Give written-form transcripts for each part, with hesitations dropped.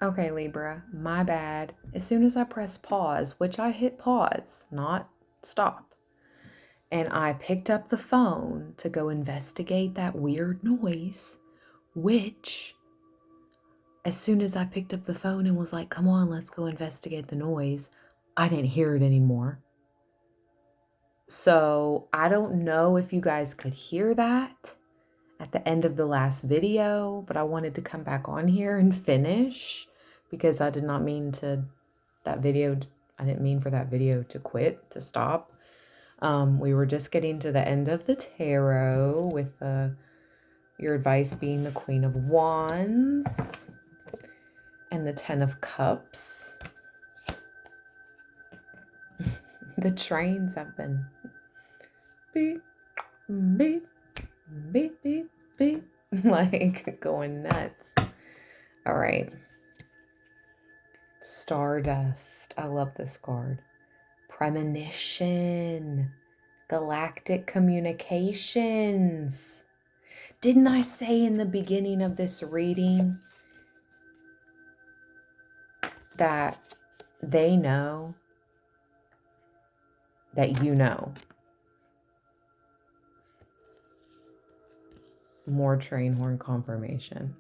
Okay, Libra, my bad. As soon as I press pause, which I hit pause, not stop, and I picked up the phone to go investigate that weird noise, which, as soon as I picked up the phone and was like, come on, let's go investigate the noise, I didn't hear it anymore. So I don't know if you guys could hear that at the end of the last video, but I wanted to come back on here and finish because I did not mean to, I didn't mean for that video to quit, to stop. We were just getting to the end of the tarot with your advice being the Queen of Wands and the Ten of Cups. The trains have been beep, beep, beep, beep, beep, like going nuts. All right. Stardust. I love this card. Premonition. Galactic communications. Didn't I say in the beginning of this reading that they know that you know? More train horn confirmation.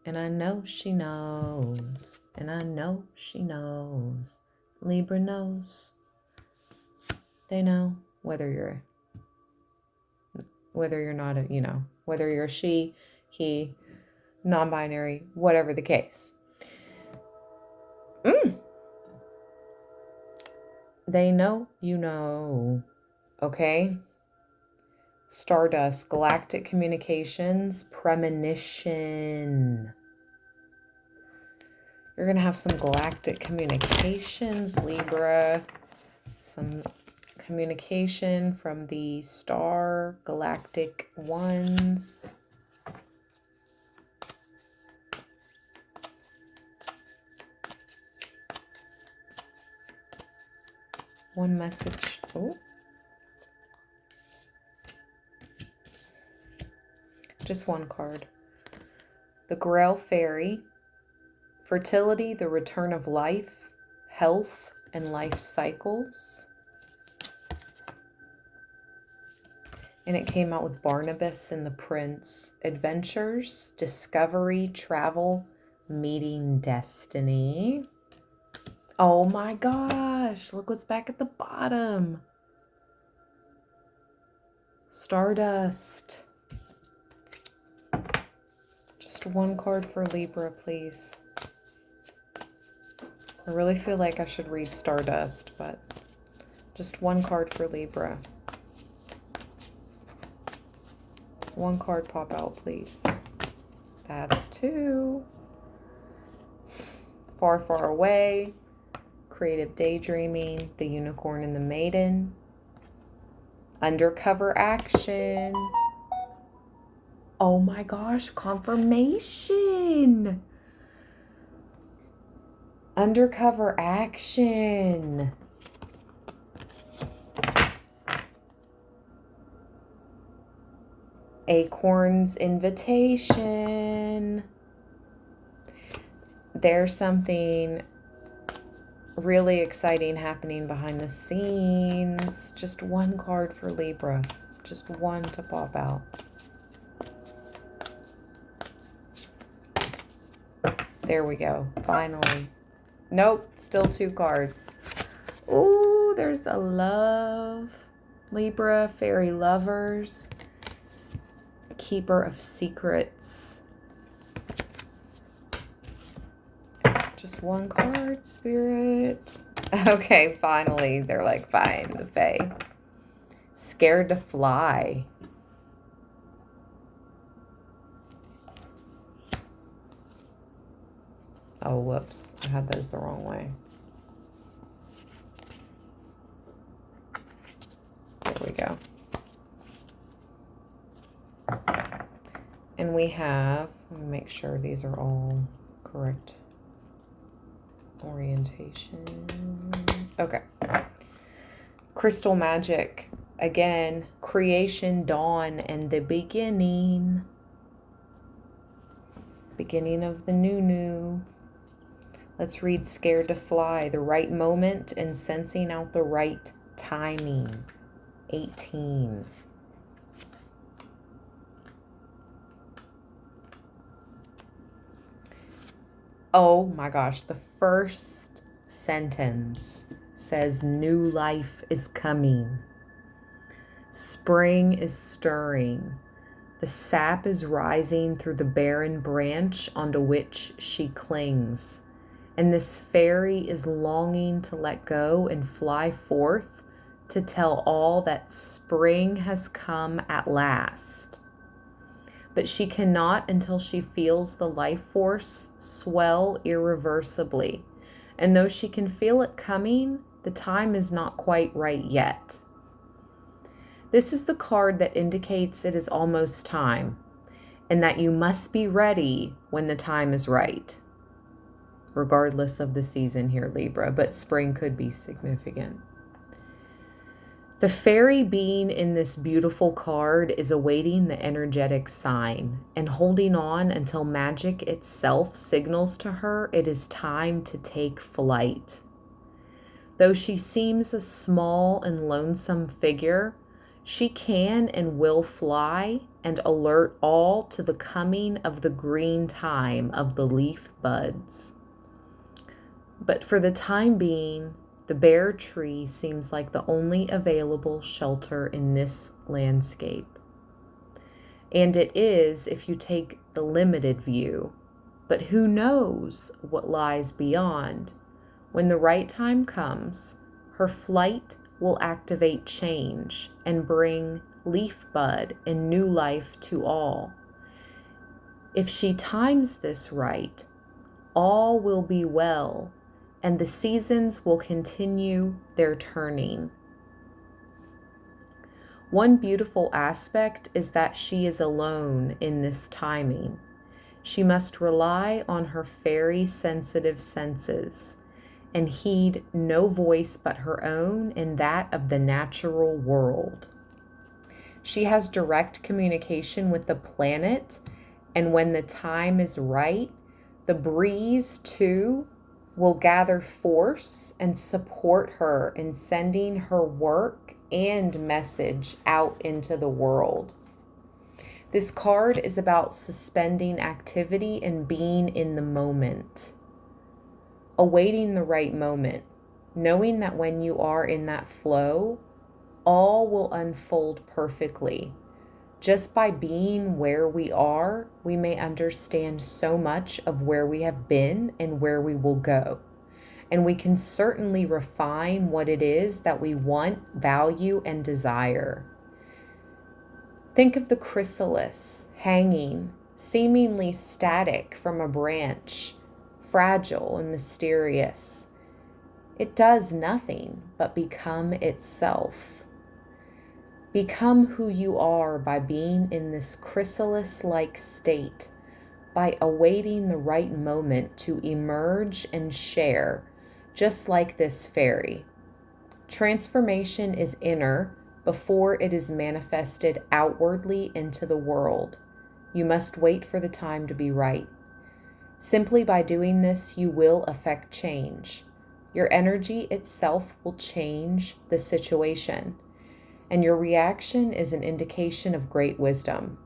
And I know she knows. And I know she knows. Libra knows. They know whether you're not a, whether you're she, he, non-binary, whatever the case. They know you know. Okay? Stardust, galactic communications, premonition. You're going to have some galactic communications, Libra. Some communication from the star galactic ones. One message. Oh. Just one card. The Grail Fairy. Fertility, the return of life, health, and life cycles. And it came out with Barnabas and the Prince. Adventures, discovery, travel, meeting destiny. Oh my gosh, look what's back at the bottom. Stardust. Just one card for Libra, please. I really feel like I should read Stardust, but just one card for Libra. One card pop out, please. That's two. Far, far away. Creative daydreaming. The unicorn and the maiden. Undercover action. Oh my gosh, confirmation. Undercover action. Acorn's invitation. There's something really exciting happening behind the scenes. Just one card for Libra. Just one to pop out. There we go. Finally. Nope. Still two cards. Ooh, there's a love. Libra, fairy lovers. Keeper of secrets. Just one card, Spirit. Okay, finally. They're like, fine, the Fae. Scared to fly. Oh, whoops. I had those the wrong way. There we go. And we have, let me make sure these are all correct. Orientation. Okay. Crystal magic. Again, creation, dawn, and the beginning. Beginning of the new. Let's read Scared to Fly, the right moment and sensing out the right timing. 18. Oh my gosh, the first sentence says new life is coming. Spring is stirring. The sap is rising through the barren branch onto which she clings. And this fairy is longing to let go and fly forth to tell all that spring has come at last. But she cannot until she feels the life force swell irreversibly. And though she can feel it coming, the time is not quite right yet. This is the card that indicates it is almost time, and that you must be ready when the time is right. Regardless of the season here, Libra, but spring could be significant. The fairy being in this beautiful card is awaiting the energetic sign and holding on until magic itself signals to her it is time to take flight. Though she seems a small and lonesome figure, she can and will fly and alert all to the coming of the green time of the leaf buds. But for the time being, the bare tree seems like the only available shelter in this landscape. And it is if you take the limited view. But who knows what lies beyond? When the right time comes, her flight will activate change and bring leaf bud and new life to all. If she times this right, all will be well, and the seasons will continue their turning. One beautiful aspect is that she is alone in this timing. She must rely on her fairy sensitive senses and heed no voice but her own and that of the natural world. She has direct communication with the planet, and when the time is right, the breeze too will gather force and support her in sending her work and message out into the world. This card is about suspending activity and being in the moment, awaiting the right moment, knowing that when you are in that flow, all will unfold perfectly. Just by being where we are, we may understand so much of where we have been and where we will go. And we can certainly refine what it is that we want, value, and desire. Think of the chrysalis hanging, seemingly static from a branch, fragile and mysterious. It does nothing but become itself. Become who you are by being in this chrysalis-like state, by awaiting the right moment to emerge and share, just like this fairy. Transformation is inner before it is manifested outwardly into the world. You must wait for the time to be right. Simply by doing this, you will affect change. Your energy itself will change the situation, and your reaction is an indication of great wisdom.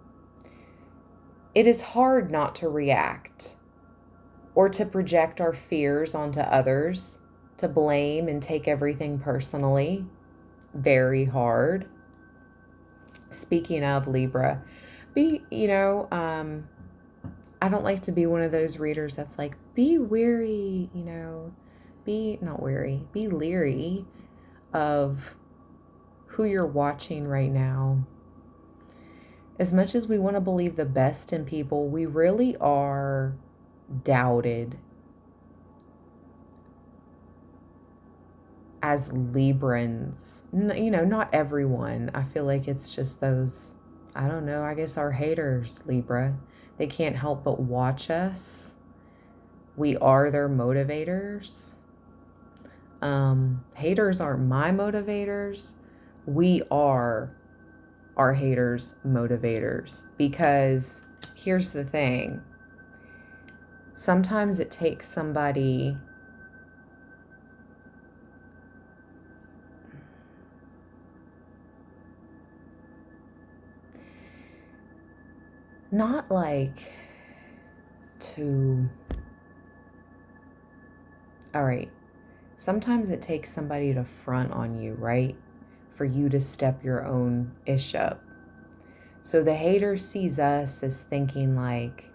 It is hard not to react or to project our fears onto others, to blame and take everything personally. Very hard. Speaking of Libra, I don't like to be one of those readers that's like, be wary, be not wary, be leery of who you're watching right now. As much as we want to believe the best in people, we really are doubted as Librans. Not everyone. I feel like it's just those, I don't know, I guess our haters, Libra. They can't help but watch us. We are their motivators. Haters aren't my motivators. We are our haters' motivators, because here's the thing. Sometimes it takes somebody not like to, all right, sometimes it takes somebody to front on you, right? For you to step your own ish up. So the hater sees us as thinking like,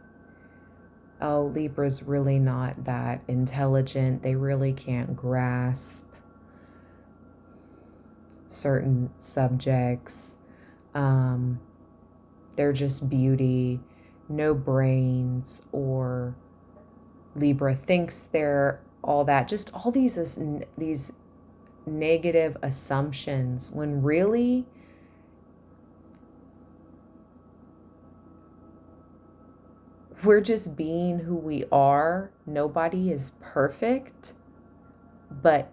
oh, Libra's really not that intelligent. They really can't grasp certain subjects. They're just beauty, no brains, or Libra thinks they're all that. Just all these negative assumptions when really we're just being who we are. Nobody is perfect, but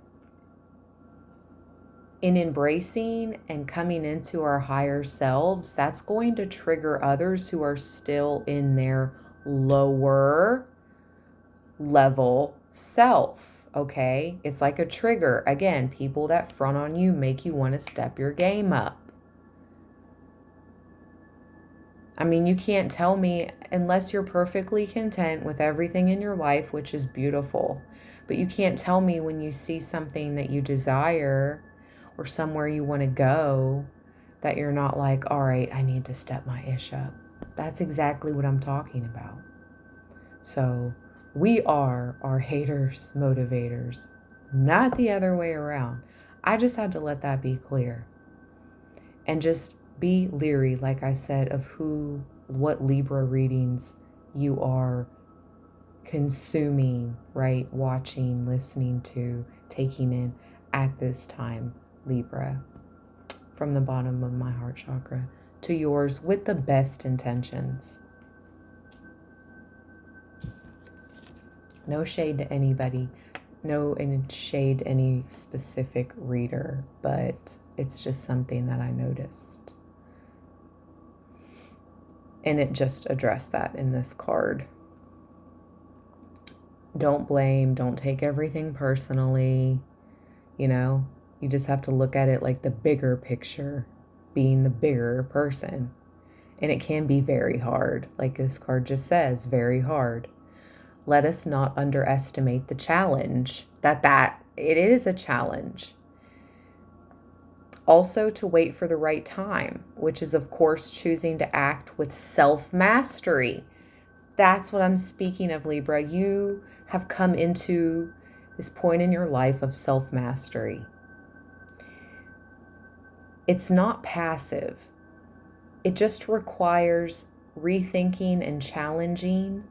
in embracing and coming into our higher selves, that's going to trigger others who are still in their lower level self. Okay, it's like a trigger. Again, people that front on you make you want to step your game up. I mean, you can't tell me, unless you're perfectly content with everything in your life, which is beautiful, but you can't tell me when you see something that you desire or somewhere you want to go that you're not like, all right, I need to step my ish up. That's exactly what I'm talking about. So we are our haters' motivators, not the other way around. I just had to let that be clear. And just be leery, like I said, of what Libra readings you are consuming, right? Watching, listening to, taking in at this time, Libra. From the bottom of my heart chakra to yours with the best intentions. No shade to anybody. No shade to any specific reader, but it's just something that I noticed. And it just addressed that in this card. Don't blame, don't take everything personally. You know, you just have to look at it like the bigger picture, being the bigger person. And it can be very hard. Like this card just says, very hard. Let us not underestimate the challenge. It is a challenge. Also to wait for the right time, which is of course choosing to act with self-mastery. That's what I'm speaking of, Libra. You have come into this point in your life of self-mastery. It's not passive. It just requires rethinking and challenging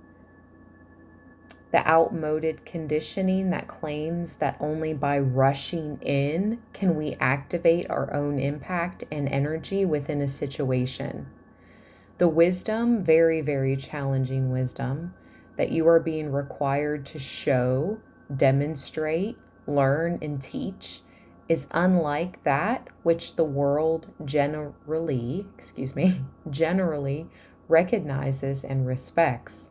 the outmoded conditioning that claims that only by rushing in can we activate our own impact and energy within a situation. The wisdom, very, very challenging wisdom, that you are being required to show, demonstrate, learn, and teach is unlike that which the world generally recognizes and respects.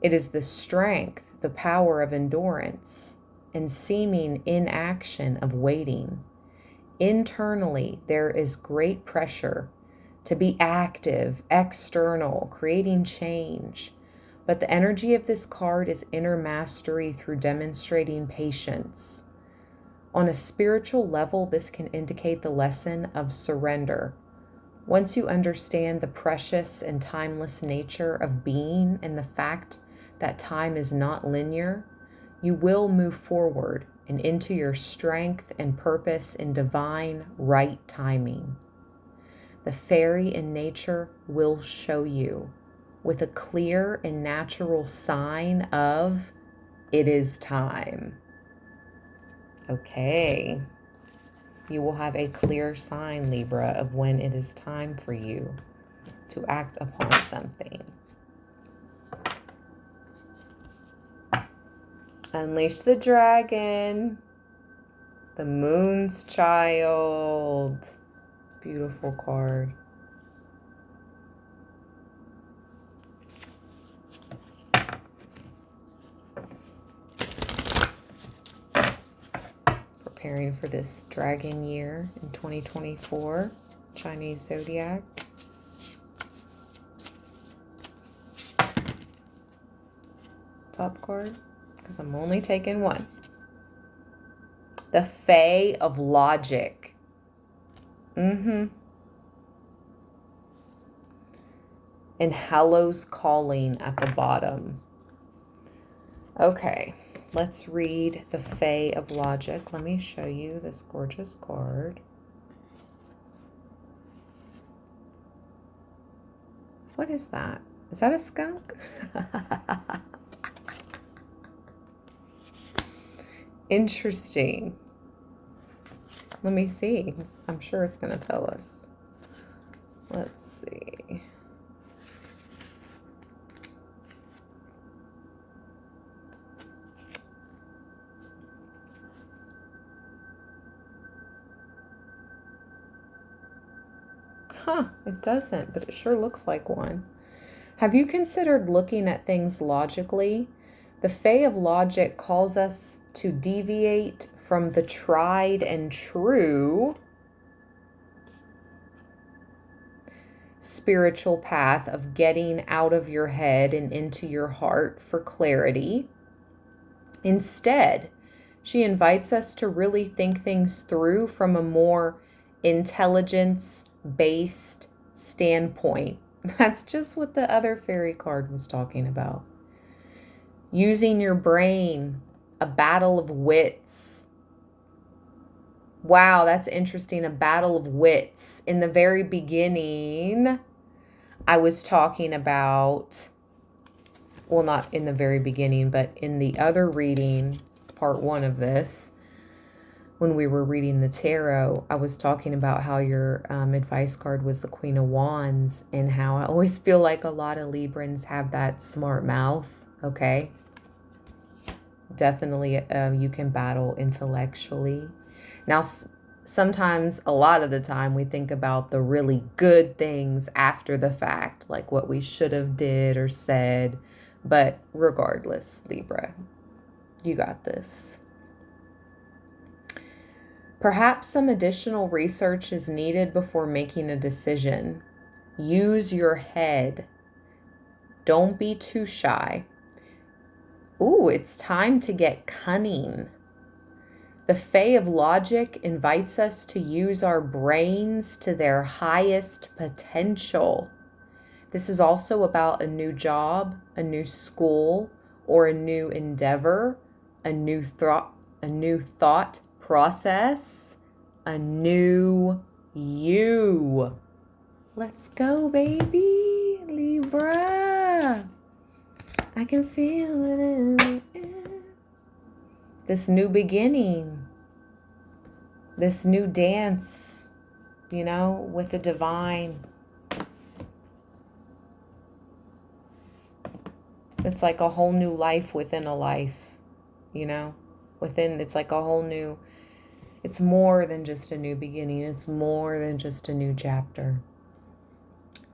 It is the strength, the power of endurance, and seeming inaction of waiting. Internally, there is great pressure to be active, external, creating change. But the energy of this card is inner mastery through demonstrating patience. On a spiritual level, this can indicate the lesson of surrender. Once you understand the precious and timeless nature of being and the fact that time is not linear, you will move forward and into your strength and purpose in divine right timing. The fairy in nature will show you with a clear and natural sign of it is time. Okay. You will have a clear sign, Libra, of when it is time for you to act upon something. Unleash the dragon. The moon's child. Beautiful card. preparing for this dragon year in 2024, Chinese zodiac. Top card, because I'm only taking one. The Fae of Logic. And Hallows Calling at the bottom. Okay, let's read the Fae of Logic. Let me show you this gorgeous card. What is that? Is that a skunk? Interesting. Let me see. I'm sure it's going to tell us. Let's see. It doesn't, but it sure looks like one. Have you considered looking at things logically? The Fae of Logic calls us to deviate from the tried and true spiritual path of getting out of your head and into your heart for clarity. Instead, she invites us to really think things through from a more intelligence-based standpoint. That's just what the other fairy card was talking about. Using your brain, a battle of wits. Wow, that's interesting. A battle of wits. In the very beginning, I was talking about, well, not in the very beginning, but in the other reading, part 1 of this, when we were reading the tarot, I was talking about how your advice card was the Queen of Wands, and how I always feel like a lot of Librans have that smart mouth, okay? Definitely you can battle intellectually. Now, sometimes, a lot of the time, we think about the really good things after the fact, like what we should have did or said. But regardless, Libra, you got this. Perhaps some additional research is needed before making a decision. Use your head. Don't be too shy. Ooh, it's time to get cunning. The Fae of Logic invites us to use our brains to their highest potential. This is also about a new job, a new school, or a new endeavor, a new thought process, a new you. Let's go, baby, Libra. I can feel it in the air. This new beginning, this new dance, you know, with the divine. It's like a whole new life within a life, you know, it's like a whole new, it's more than just a new beginning. It's more than just a new chapter.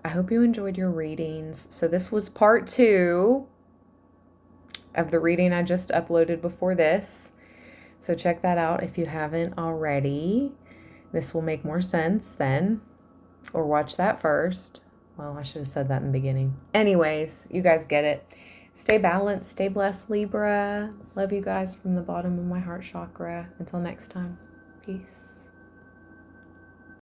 I hope you enjoyed your readings. So this was part 2 of the reading I just uploaded before this. So check that out if you haven't already. This will make more sense then. Or watch that first. Well, I should have said that in the beginning. Anyways, you guys get it. Stay balanced, stay blessed, Libra. Love you guys from the bottom of my heart chakra. Until next time, peace.